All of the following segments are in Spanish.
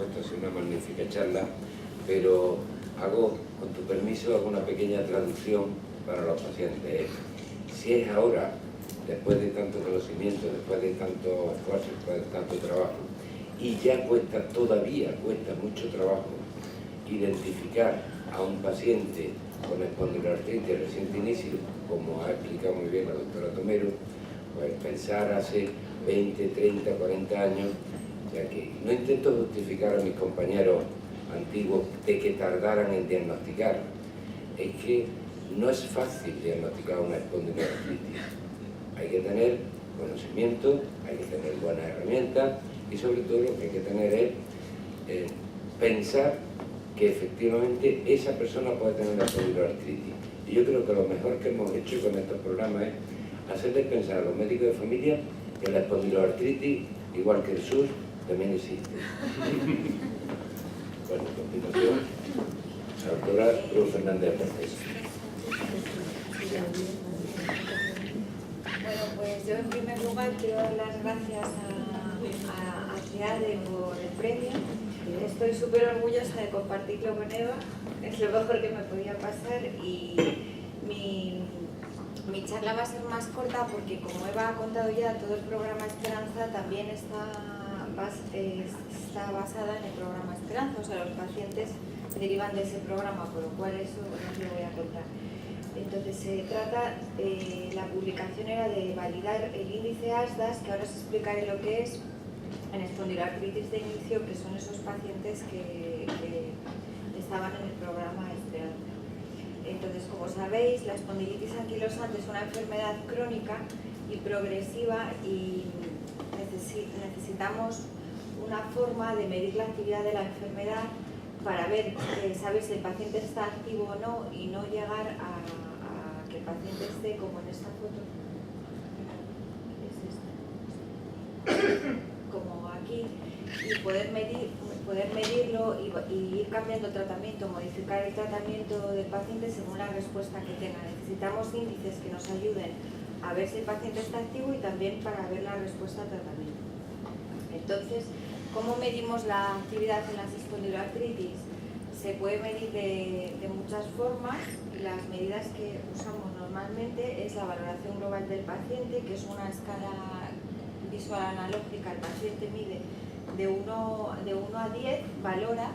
supuesto ha sido una magnífica charla, pero con tu permiso, hago una pequeña traducción para los pacientes. Si es ahora, después de tanto conocimiento, después de tanto esfuerzo, después de tanto trabajo, y ya todavía cuesta mucho trabajo identificar a un paciente con espondiloartritis reciente inicio, como ha explicado muy bien la doctora Tomero, pues pensar hace 20, 30, 40 años, ya que no intento justificar a mis compañeros antiguos de que tardaran en diagnosticar, es que no es fácil diagnosticar una espondiloartritis. Hay que tener conocimiento, hay que tener buenas herramientas y sobre todo lo que hay que tener es pensar que efectivamente esa persona puede tener la espondiloartritis. Y yo creo que lo mejor que hemos hecho con estos programas es hacerles pensar a los médicos de familia que la espondiloartritis, igual que el SUS, también existe. Bueno, a continuación, la doctora Cruz Fernández Pérez. Bueno, pues yo en primer lugar quiero dar las gracias a CIADE por el premio. Estoy súper orgullosa de compartirlo con Eva, es lo mejor que me podía pasar, y mi charla va a ser más corta porque, como Eva ha contado ya, todo el programa Esperanza también está basada en el programa Esperanza, o sea, los pacientes derivan de ese programa, por lo cual eso no lo voy a contar. Entonces se trata, la publicación era de validar el índice ASDAS, que ahora os explicaré lo que es, en espondiloartritis de inicio, que son esos pacientes que estaban en el programa Esperanza. Entonces, como sabéis, la espondilitis anquilosante es una enfermedad crónica y progresiva, y necesitamos una forma de medir la actividad de la enfermedad para ver, saber si el paciente está activo o no, y no llegar a que el paciente esté como en esta foto, como aquí, y poder medirlo y ir cambiando el tratamiento, modificar el tratamiento del paciente según la respuesta que tenga. Necesitamos índices que nos ayuden a ver si el paciente está activo y también para ver la respuesta al tratamiento. Entonces, ¿cómo medimos la actividad en las espondiloartritis? Se puede medir de muchas formas, y las medidas que usamos normalmente es la valoración global del paciente, que es una escala visual analógica. El paciente mide de 1 a 10, valora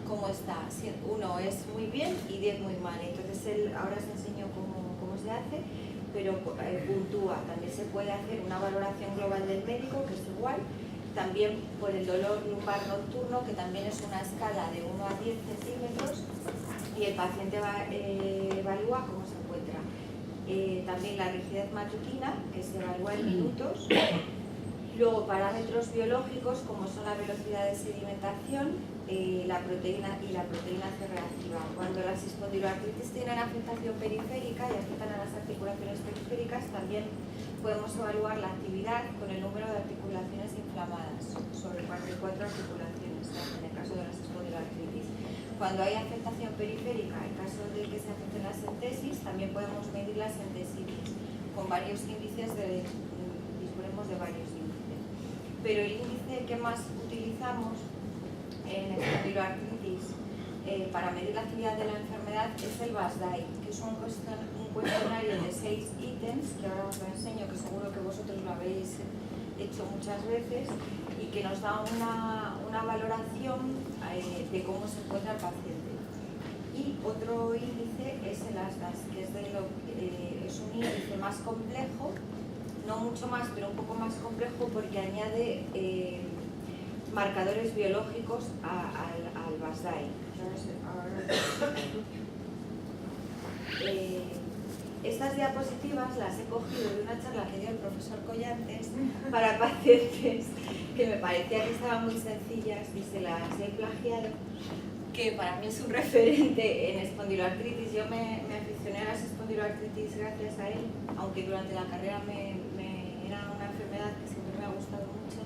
cómo está. 1 es muy bien y 10 muy mal. Entonces ahora os enseño cómo se hace, pero puntúa. También se puede hacer una valoración global del médico, que es igual. También por el dolor lumbar nocturno, que también es una escala de 1 a 10 centímetros, y el paciente evalúa cómo se encuentra. También la rigidez matutina, que se evalúa en minutos. Luego, parámetros biológicos, como son la velocidad de sedimentación, la proteína y la proteína C reactiva. Cuando las espondiloartritis tienen afectación periférica y afectan a las articulaciones periféricas, también podemos evaluar la actividad con el número de articulaciones inflamadas, sobre 44 articulaciones en el caso de las espondiloartritis. Cuando hay afectación periférica, en caso de que se afecten las entesis, también podemos medir las entesitis con varios índices, disponemos de varios índices. Pero el índice que más utilizamos en espondiloartritis para medir la actividad de la enfermedad es el VASDAI, que es un cuestionario de 6 ítems, que ahora os lo enseño, que seguro que vosotros lo habéis hecho muchas veces, y que nos da una valoración de cómo se encuentra el paciente. Y otro índice es el ASDAS, que es un índice más complejo, no mucho más, pero un poco más complejo, porque añade marcadores biológicos al VASDAI. Estas diapositivas las he cogido de una charla que dio el profesor Collantes para pacientes, que me parecía que estaban muy sencillas, y se las he plagiado, que para mí es un referente en espondiloartritis. Yo me aficioné a las espondiloartritis gracias a él, aunque durante la carrera era una enfermedad que siempre me ha gustado mucho,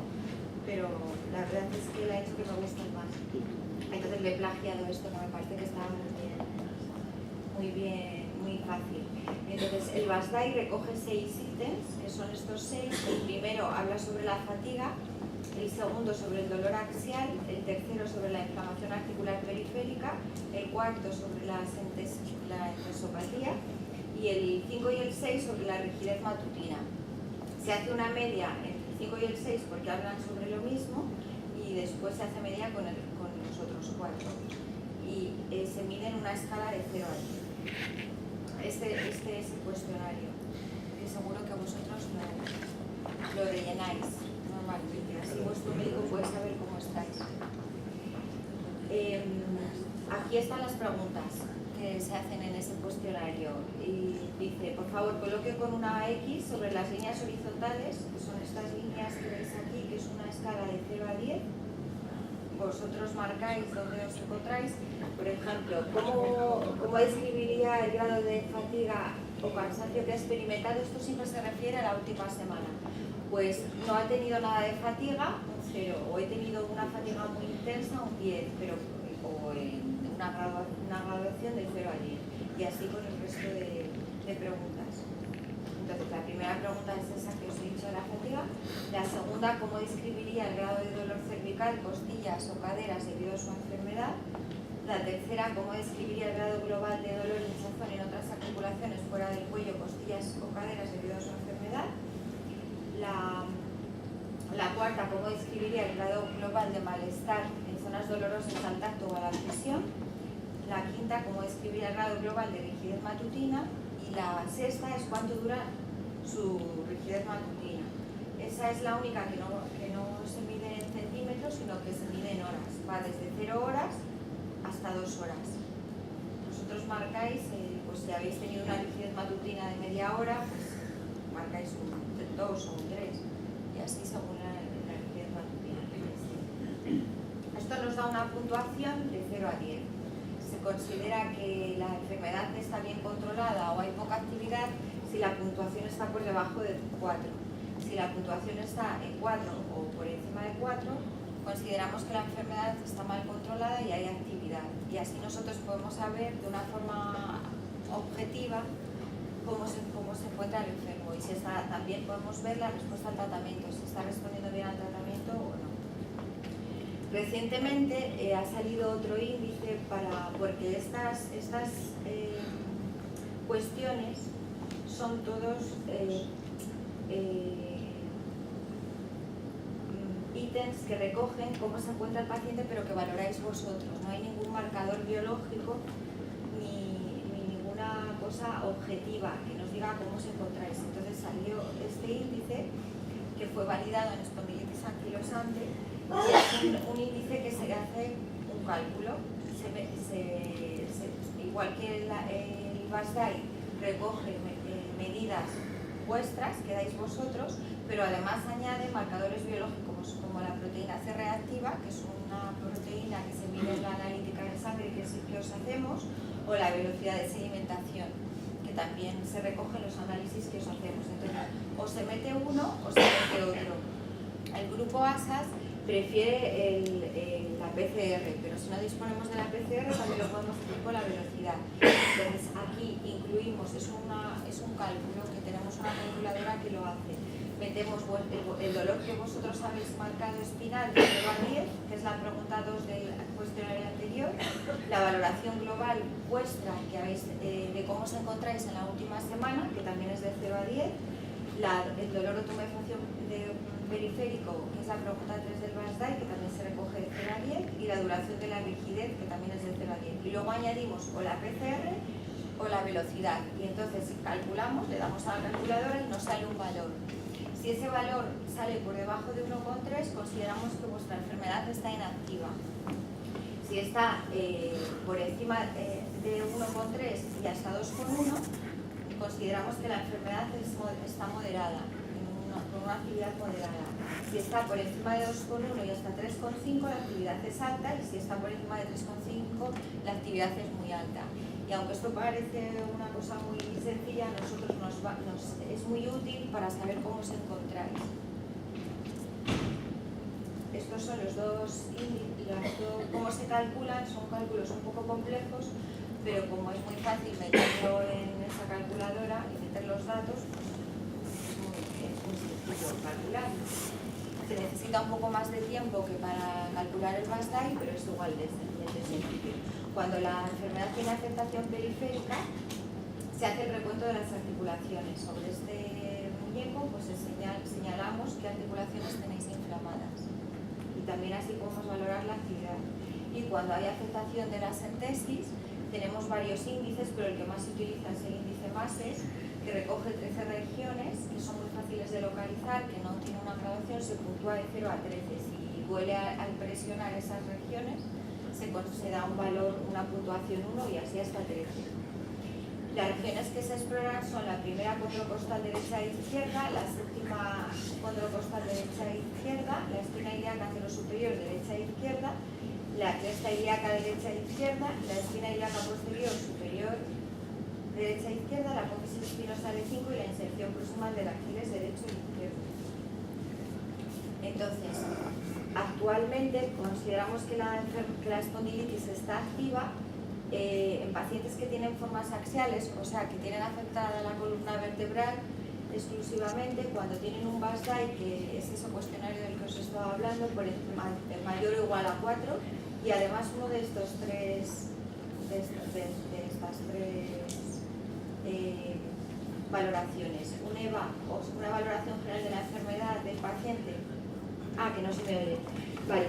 pero la verdad es que él ha hecho que me guste más. Entonces le he plagiado esto, que me parece que estaba muy bien, muy fácil. Entonces el VASDAI recoge 6 ítems, que son estos 6. El primero habla sobre la fatiga, el segundo sobre el dolor axial, el tercero sobre la inflamación articular periférica, el cuarto sobre la entesopatía y el 5 y el 6 sobre la rigidez matutina. Se hace una media entre el 5 y el 6 porque hablan sobre lo mismo y después se hace media con los otros 4. Y se mide en una escala de 0 a 10. Este es el cuestionario, que seguro que vosotros lo rellenáis normalmente, así vuestro médico puede saber cómo estáis. Aquí están las preguntas que se hacen en ese cuestionario y dice, por favor, coloque con una X sobre las líneas horizontales, que son estas líneas que veis aquí, que es una escala de 0 a 10. Vosotros marcáis dónde os encontráis. Por ejemplo, ¿cómo describiría el grado de fatiga o cansancio que ha experimentado? Esto siempre se refiere a la última semana. Pues no ha tenido nada de fatiga, un 0, o he tenido una fatiga muy intensa, un 10, o en una graduación de 0 a 10, y así con el resto de preguntas. Entonces, la primera pregunta es esa que os he dicho de la fatiga. La segunda, ¿cómo describiría el grado de dolor cervical, costillas o caderas debido a su enfermedad? La tercera, ¿cómo describiría el grado global de dolor y hinchazón en otras articulaciones fuera del cuello, costillas o caderas debido a su enfermedad? La cuarta, ¿cómo describiría el grado global de malestar en zonas dolorosas al tacto o a la presión? La quinta, ¿cómo describiría el grado global de rigidez matutina? Y la sexta es cuánto dura su rigidez matutina. Esa es la única que no se mide en centímetros, sino que se mide en horas. Va desde 0 horas hasta 2 horas. Vosotros marcáis, pues si habéis tenido una rigidez matutina de media hora, pues marcáis un 2 o un 3, y así según la rigidez matutina. Esto nos da una puntuación de 0 a 10. Se considera que la enfermedad está bien controlada o hay poca actividad si la puntuación está por debajo de 4. Si la puntuación está en 4 o por encima de 4, consideramos que la enfermedad está mal controlada y hay actividad. Y así nosotros podemos saber de una forma objetiva cómo se encuentra el enfermo. Y también podemos ver la respuesta al tratamiento, si está respondiendo bien al tratamiento o no. Recientemente ha salido otro índice porque estas cuestiones son todos ítems que recogen cómo se encuentra el paciente, pero que valoráis vosotros. No hay ningún marcador biológico ni ninguna cosa objetiva que nos diga cómo os encontráis. Entonces salió este índice que fue validado en espondilitis anquilosante, y es un índice que se hace un cálculo. Igual que el BASDAI recoge medidas vuestras que dais vosotros, pero además añade marcadores biológicos como la proteína C reactiva, que es una proteína que se mide en la analítica de sangre, que es el que os hacemos, o la velocidad de sedimentación, que también se recoge en los análisis que os hacemos. Entonces, o se mete uno o se mete otro. El grupo ASAS prefiere la PCR, pero si no disponemos de la PCR también lo podemos hacer con la velocidad. Entonces aquí incluimos, es un cálculo que tenemos una calculadora que lo hace. Metemos el dolor que vosotros habéis marcado espinal de 0 a 10, que es la pregunta 2 del cuestionario anterior, la valoración global vuestra que habéis de cómo os encontráis en la última semana, que también es de 0 a 10, el dolor o tumefacción periférico, que es la pregunta 3 del BASDAI, que también se recoge de 0 a 10, y la duración de la rigidez, que también es de 0 a 10. Y luego añadimos o la PCR o la velocidad, y entonces calculamos, le damos a la calculadora y nos sale un valor. Si ese valor sale por debajo de 1,3, consideramos que vuestra enfermedad está inactiva. Si está por encima de 1,3 y hasta 2,1, consideramos que la enfermedad está moderada, con una actividad moderada. Si está por encima de 2,1 y hasta 3,5, la actividad es alta, y si está por encima de 3,5, la actividad es muy alta. Y aunque esto parece una cosa muy sencilla, a nosotros es muy útil para saber cómo os encontráis. Estos son los dos, cómo se calculan, son cálculos un poco complejos, pero como es muy fácil meterlo en esa calculadora y meter los datos, pues es muy sencillo calcular. Se necesita un poco más de tiempo que para calcular el BASDAI, pero es igual de sencillo. Cuando la enfermedad tiene afectación periférica, se hace el recuento de las articulaciones. Sobre este muñeco pues señalamos qué articulaciones tenéis inflamadas. Y también así podemos valorar la actividad. Y cuando hay afectación de la sentesis, tenemos varios índices, pero el que más se utiliza es el índice MASES, que recoge 13 regiones, que son muy fáciles de localizar, que no tiene una graduación, se puntúa de 0 a 13. Si huele al presionar esas regiones, se da un valor, una puntuación 1 y así hasta 13. Las regiones que se exploran son la primera condrocostal derecha e izquierda, la séptima condrocostal derecha e izquierda, la espina ilíaca anterosuperior derecha e izquierda, la cresta ilíaca derecha e izquierda, la espina ilíaca posterior superior derecha e izquierda, la apófisis espinosa de 5 y la inserción proximal del aquiles derecho e izquierdo. Entonces, actualmente consideramos que la espondilitis está activa en pacientes que tienen formas axiales, o sea, que tienen afectada la columna vertebral exclusivamente, cuando tienen un BASDAI, que es ese cuestionario del que os estaba hablando, por mayor o igual a 4, y además uno de estos tres, de estas tres valoraciones, un EVA, o una valoración general de la enfermedad del paciente, que no se me oye, vale,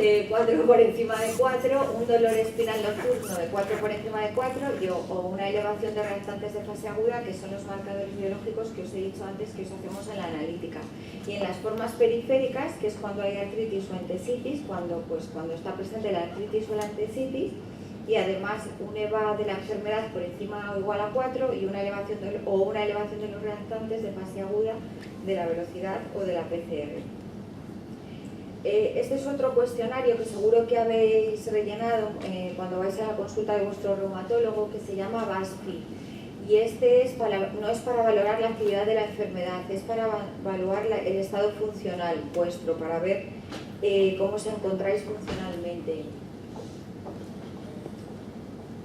de 4 por encima de 4, un dolor espinal nocturno de 4 por encima de 4 o una elevación de reactantes de fase aguda, que son los marcadores biológicos que os he dicho antes que os hacemos en la analítica. Y en las formas periféricas, que es cuando hay artritis o entesitis, cuando está presente la artritis o la entesitis, y además un EVA de la enfermedad por encima o igual a 4 y una elevación de los reactantes de fase aguda de la velocidad o de la PCR. Este es otro cuestionario que seguro que habéis rellenado cuando vais a la consulta de vuestro reumatólogo, que se llama BASFI. Y este no es para valorar la actividad de la enfermedad, es para evaluar el estado funcional vuestro, para ver cómo os encontráis funcionalmente.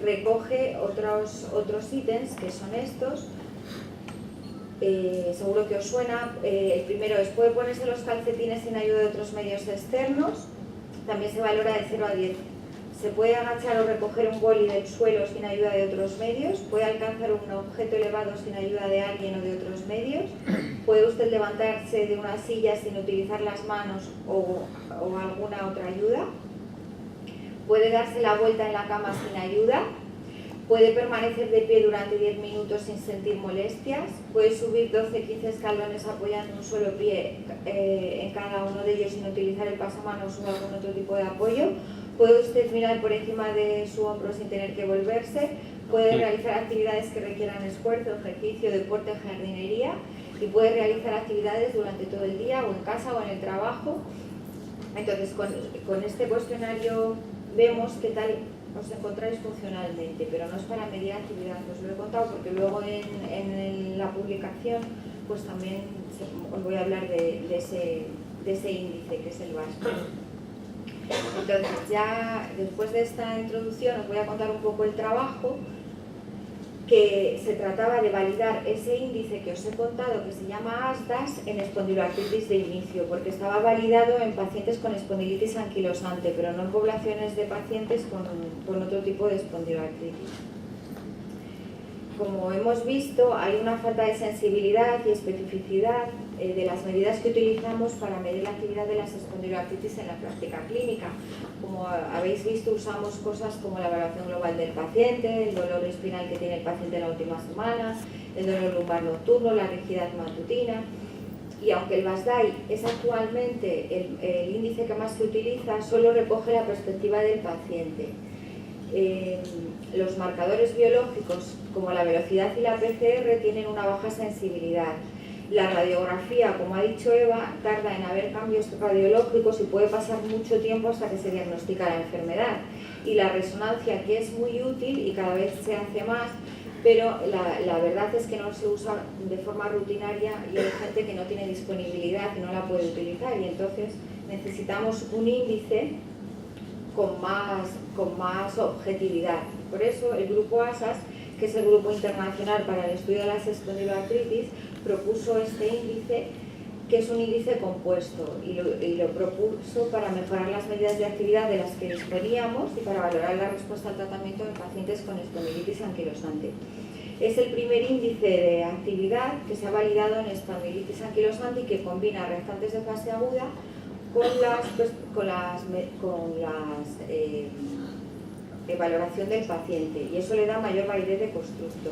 Recoge otros ítems que son estos. Seguro que os suena. El primero es: puede ponerse los calcetines sin ayuda de otros medios externos. También se valora de 0 a 10. Se puede agachar o recoger un boli del suelo sin ayuda de otros medios. Puede alcanzar un objeto elevado sin ayuda de alguien o de otros medios. Puede usted levantarse de una silla sin utilizar las manos o alguna otra ayuda. Puede darse la vuelta en la cama sin ayuda. Puede permanecer de pie durante 10 minutos sin sentir molestias. Puede subir 12-15 escalones apoyando un solo pie en cada uno de ellos sin utilizar el pasamanos o algún otro tipo de apoyo. Puede usted mirar por encima de su hombro sin tener que volverse. Puede realizar actividades que requieran esfuerzo, ejercicio, deporte, jardinería. Y puede realizar actividades durante todo el día o en casa o en el trabajo. Entonces, con este cuestionario vemos qué tal os encontráis funcionalmente, pero no es para medir actividad. Os lo he contado porque luego en la publicación pues también os voy a hablar de ese índice que es el BASFI. Entonces, ya después de esta introducción os voy a contar un poco el trabajo, que se trataba de validar ese índice que os he contado, que se llama ASDAS, en espondiloartritis de inicio, porque estaba validado en pacientes con espondilitis anquilosante, pero no en poblaciones de pacientes con otro tipo de espondiloartritis. Como hemos visto, hay una falta de sensibilidad y especificidad de las medidas que utilizamos para medir la actividad de las espondiloartritis en la práctica clínica. Como habéis visto, usamos cosas como la evaluación global del paciente, el dolor espinal que tiene el paciente en la última semana, el dolor lumbar nocturno, la rigidez matutina. Y aunque el BASDAI es actualmente el índice que más se utiliza, solo recoge la perspectiva del paciente. Los marcadores biológicos, como la velocidad y la PCR, tienen una baja sensibilidad. La radiografía, como ha dicho Eva, tarda en haber cambios radiológicos y puede pasar mucho tiempo hasta que se diagnostica la enfermedad. Y la resonancia, que es muy útil y cada vez se hace más, pero la verdad es que no se usa de forma rutinaria y hay gente que no tiene disponibilidad y no la puede utilizar, y entonces necesitamos un índice con más objetividad. Por eso el grupo ASAS, que es el grupo internacional para el estudio de las espondiloartritis, propuso este índice que es un índice compuesto, y lo propuso para mejorar las medidas de actividad de las que disponíamos y para valorar la respuesta al tratamiento en pacientes con espondilitis anquilosante. Es el primer índice de actividad que se ha validado en espondilitis anquilosante y que combina reactantes de fase aguda con la valoración del paciente, y eso le da mayor validez de constructo.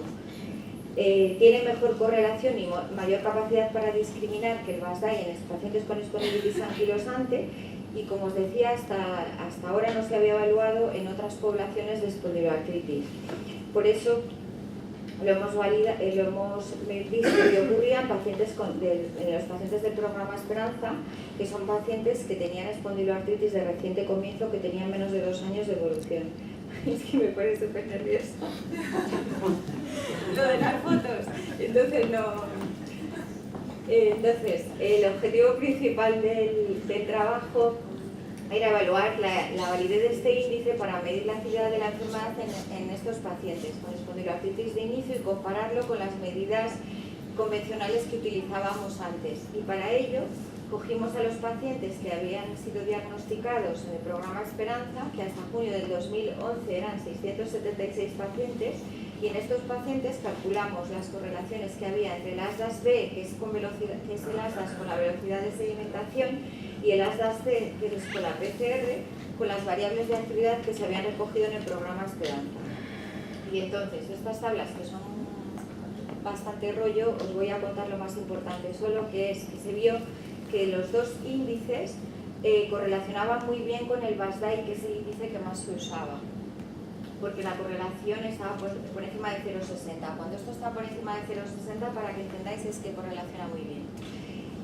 Tiene mejor correlación y mayor capacidad para discriminar que el VASDAI en pacientes con espondilitis anquilosante, y como os decía, hasta ahora no se había evaluado en otras poblaciones de espondiloartritis. Por eso lo hemos visto que ocurría en los pacientes del programa Esperanza, que son pacientes que tenían espondiloartritis de reciente comienzo, que tenían menos de 2 años de evolución. Es que me pone súper nerviosa lo de las fotos. Entonces, el objetivo principal del trabajo era evaluar la validez de este índice para medir la actividad de la enfermedad en estos pacientes con espondiloartritis de inicio y compararlo con las medidas convencionales que utilizábamos antes. Y para ello cogimos a los pacientes que habían sido diagnosticados en el programa Esperanza, que hasta junio del 2011 eran 676 pacientes, y en estos pacientes calculamos las correlaciones que había entre el ASDAS-B, que es el ASDAS con la velocidad de sedimentación, y el ASDAS-C, que es con la PCR, con las variables de actividad que se habían recogido en el programa Esperanza. Y entonces, estas tablas, que son bastante rollo, os voy a contar lo más importante, solo que es que se vio que los dos índices correlacionaban muy bien con el VASDAI, que es el índice que más se usaba, porque la correlación estaba por encima de 0,60. Cuando esto está por encima de 0,60, para que entendáis, es que correlaciona muy bien.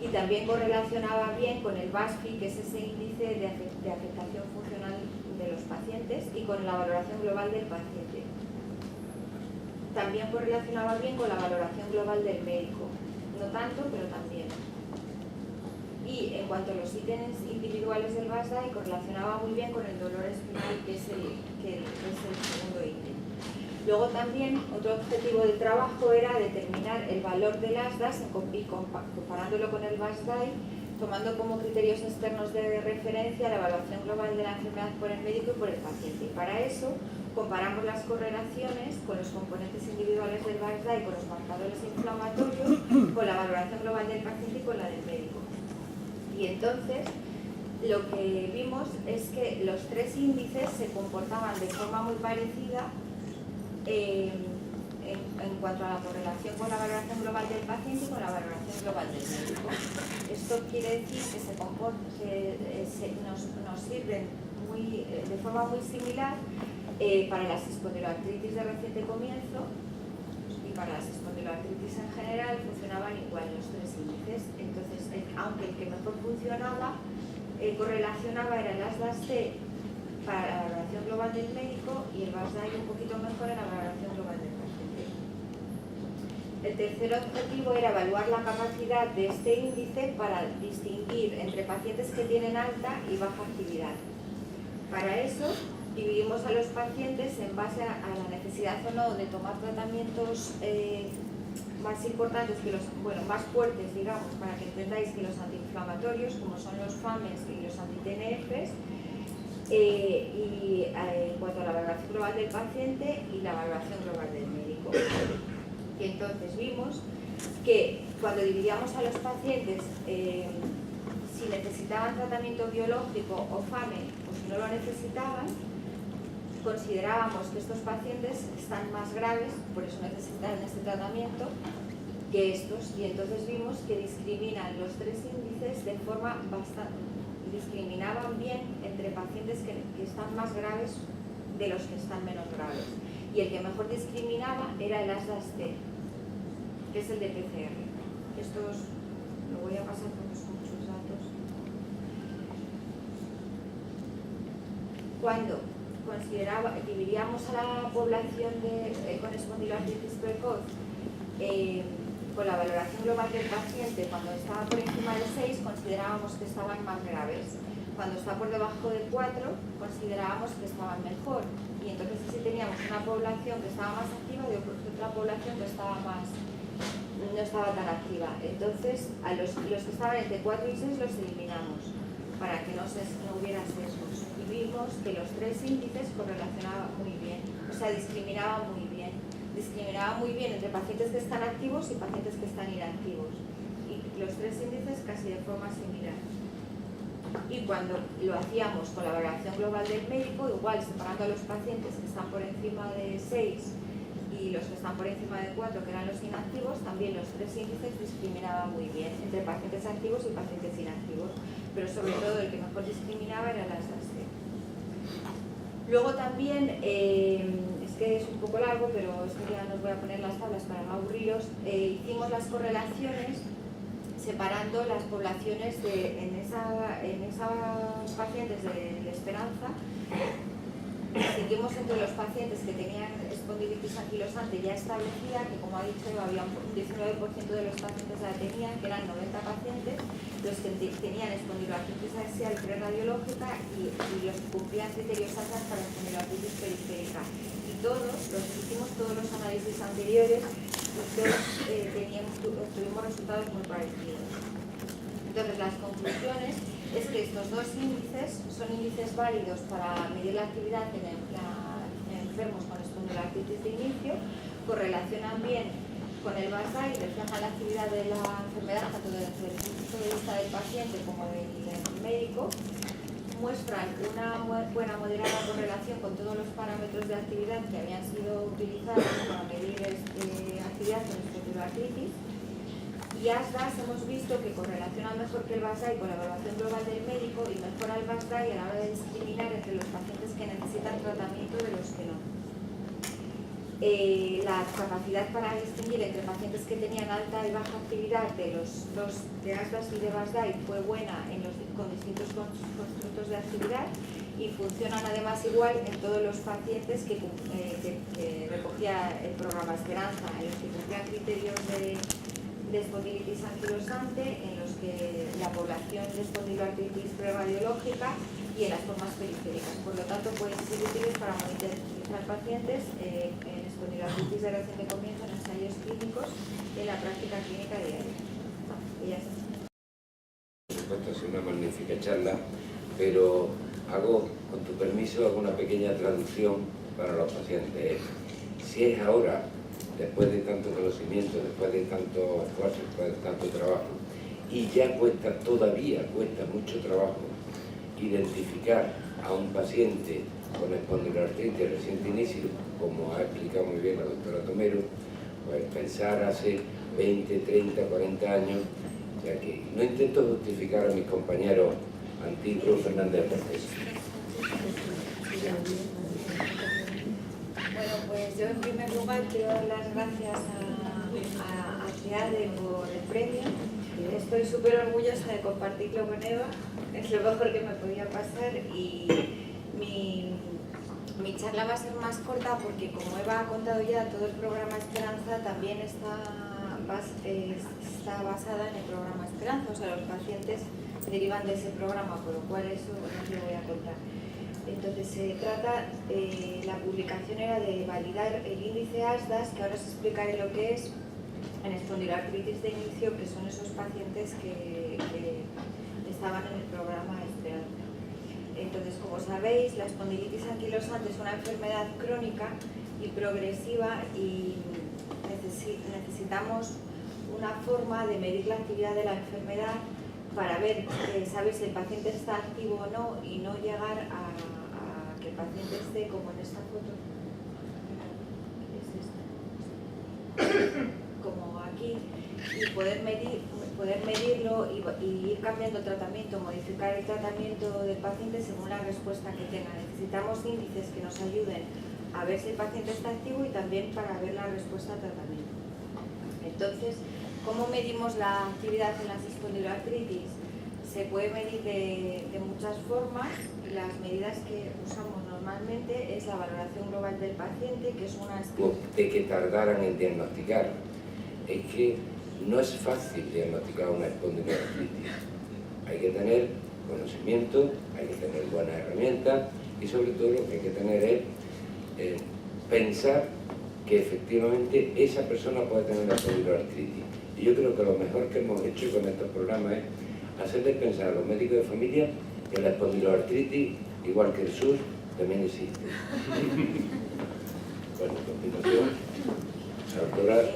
Y también correlacionaba bien con el VASFI, que es ese índice de afectación funcional de los pacientes, y con la valoración global del paciente. También correlacionaba bien con la valoración global del médico. No tanto, pero también. Y en cuanto a los ítems individuales del VASDAI, correlacionaba muy bien con el dolor espinal, que es el segundo ítem. Luego también, otro objetivo del trabajo era determinar el valor del ASDAS y comparándolo con el VASDAI, tomando como criterios externos de referencia la evaluación global de la enfermedad por el médico y por el paciente. Y para eso comparamos las correlaciones con los componentes individuales del VASDAI, con los marcadores inflamatorios, con la valoración global del paciente y con la del médico. Y entonces lo que vimos es que los tres índices se comportaban de forma muy parecida en cuanto a la correlación con la valoración global del paciente y con la valoración global del médico. Esto quiere decir que nos sirven de forma muy similar para las espondiloartritis de reciente comienzo, y para las espondiloartritis en general funcionaban igual los tres índices. Entonces, aunque el que mejor funcionaba, correlacionaba era el ASDAS-C para la valoración global del médico y el VASDAI un poquito mejor en la valoración global del paciente. El tercer objetivo era evaluar la capacidad de este índice para distinguir entre pacientes que tienen alta y baja actividad. Para eso, dividimos a los pacientes en base a la necesidad o no de tomar tratamientos más importantes, más fuertes, digamos, para que entendáis, que los antiinflamatorios, como son los FAMES y los anti-TNFs, y en cuanto a la valoración global del paciente y la valoración global del médico. Y entonces vimos que cuando dividíamos a los pacientes, si necesitaban tratamiento biológico o FAME, o si no lo necesitaban, considerábamos que estos pacientes están más graves, por eso necesitan este tratamiento, que estos. Y entonces vimos que discriminan los tres índices de forma discriminaban bien entre pacientes que están más graves de los que están menos graves. Y el que mejor discriminaba era el ASDAS-C, que es el de PCR. Estos lo voy a pasar porque son muchos datos. Cuando dividíamos a la población con espondiloartritis precoz con la valoración global del paciente, cuando estaba por encima de 6 considerábamos que estaban más graves, cuando está por debajo de 4 considerábamos que estaban mejor, y entonces sí teníamos una población que estaba más activa y otra población que estaba más no estaba tan activa. Entonces, a los que estaban entre 4 y 6 los eliminamos para que no hubiera sesgos. Y vimos que los 3 índices correlacionaban muy bien, o sea, discriminaban muy bien. Discriminaban muy bien entre pacientes que están activos y pacientes que están inactivos. Y los 3 índices casi de forma similar. Y cuando lo hacíamos con la valoración global del médico, igual separando a los pacientes que están por encima de 6 y los que están por encima de 4, que eran los inactivos, también los 3 índices discriminaban muy bien entre pacientes activos y pacientes inactivos, pero sobre todo el que mejor discriminaba era las ASE. Luego también, es que es un poco largo, pero esto ya nos voy a poner las tablas para no aburriros, hicimos las correlaciones separando las poblaciones en esas pacientes de esperanza. Seguimos entre los pacientes que tenían espondilitis anquilosante ya establecida, que como ha dicho, había un 19% de los pacientes la tenían, que eran 90 pacientes, los que tenían espondiloartritis axial preradiológica y los que cumplían criterios ASAS para espondiloartritis periférica. Y hicimos todos los análisis anteriores y todos tuvimos resultados muy parecidos. Entonces, las conclusiones es que estos 2 índices son índices válidos para medir la actividad en enfermos con espondiloartritis de inicio, correlacionan bien con el BASDAI, reflejan la actividad de la enfermedad tanto desde el punto de vista del paciente como del médico, muestran una buena moderada correlación con todos los parámetros de actividad que habían sido utilizados para medir actividad en espondiloartritis. Y ASDAS hemos visto que correlaciona mejor que el BASDAI con la evaluación global del médico y mejora el BASDAI a la hora de discriminar entre los pacientes que necesitan tratamiento de los que no. La capacidad para distinguir entre pacientes que tenían alta y baja actividad de los dos de ASDAS y de BASDAI fue buena con distintos constructos de actividad y funcionan además igual en todos los pacientes que recogía el programa Esperanza, en los que cumplían criterios de espondilitis anquilosante, en los que la población de espondiloartritis preradiológica y en las formas periféricas. Por lo tanto, pueden ser útiles para monitorizar pacientes en espondiloartritis de reciente comienzo en ensayos clínicos en la práctica clínica diaria. Y ya está. Por supuesto, es una magnífica charla, pero con tu permiso, hago una pequeña traducción para los pacientes. Si es ahora, después de tanto conocimiento, después de tanto esfuerzo, después de tanto trabajo, y ya todavía cuesta mucho trabajo identificar a un paciente con espondiloartritis de reciente inicio, como ha explicado muy bien la doctora Tomero, pues pensar hace 20, 30, 40 años, o sea que no intento justificar a mis compañeros antiguos Fernández Pérez. Bueno, pues yo en primer lugar quiero dar las gracias a CIADE por el premio. Estoy súper orgullosa de compartirlo con Eva, es lo mejor que me podía pasar y mi charla va a ser más corta porque como Eva ha contado ya, todo el programa Esperanza también está basada en el programa Esperanza, o sea, los pacientes derivan de ese programa, por lo cual eso no os lo voy a contar. Entonces se trata, la publicación era de validar el índice ASDAS, que ahora os explicaré lo que es, en espondiloartritis de inicio, que son esos pacientes que estaban en el programa Esperanza. Entonces, como sabéis, la espondilitis anquilosante es una enfermedad crónica y progresiva y necesitamos una forma de medir la actividad de la enfermedad para ver, saber si el paciente está activo o no y no llegar a que el paciente esté como en esta foto, como aquí, y poder medirlo y ir cambiando el tratamiento, modificar el tratamiento del paciente según la respuesta que tenga. Necesitamos índices que nos ayuden a ver si el paciente está activo y también para ver la respuesta al tratamiento. Entonces, ¿cómo medimos la actividad en las espondiloartritis? Se puede medir de muchas formas. Las medidas que usamos normalmente es la valoración global del paciente, que es una... De que tardaran en diagnosticar. Es que no es fácil diagnosticar una espondiloartritis. Hay que tener conocimiento, hay que tener buenas herramientas y sobre todo lo que hay que tener es pensar que efectivamente esa persona puede tener la espondiloartritis. Y yo creo que lo mejor que hemos hecho con estos programas es hacerles pensar a los médicos de familia que la espondiloartritis, igual que el SUS, también existe. Bueno, a continuación, la doctora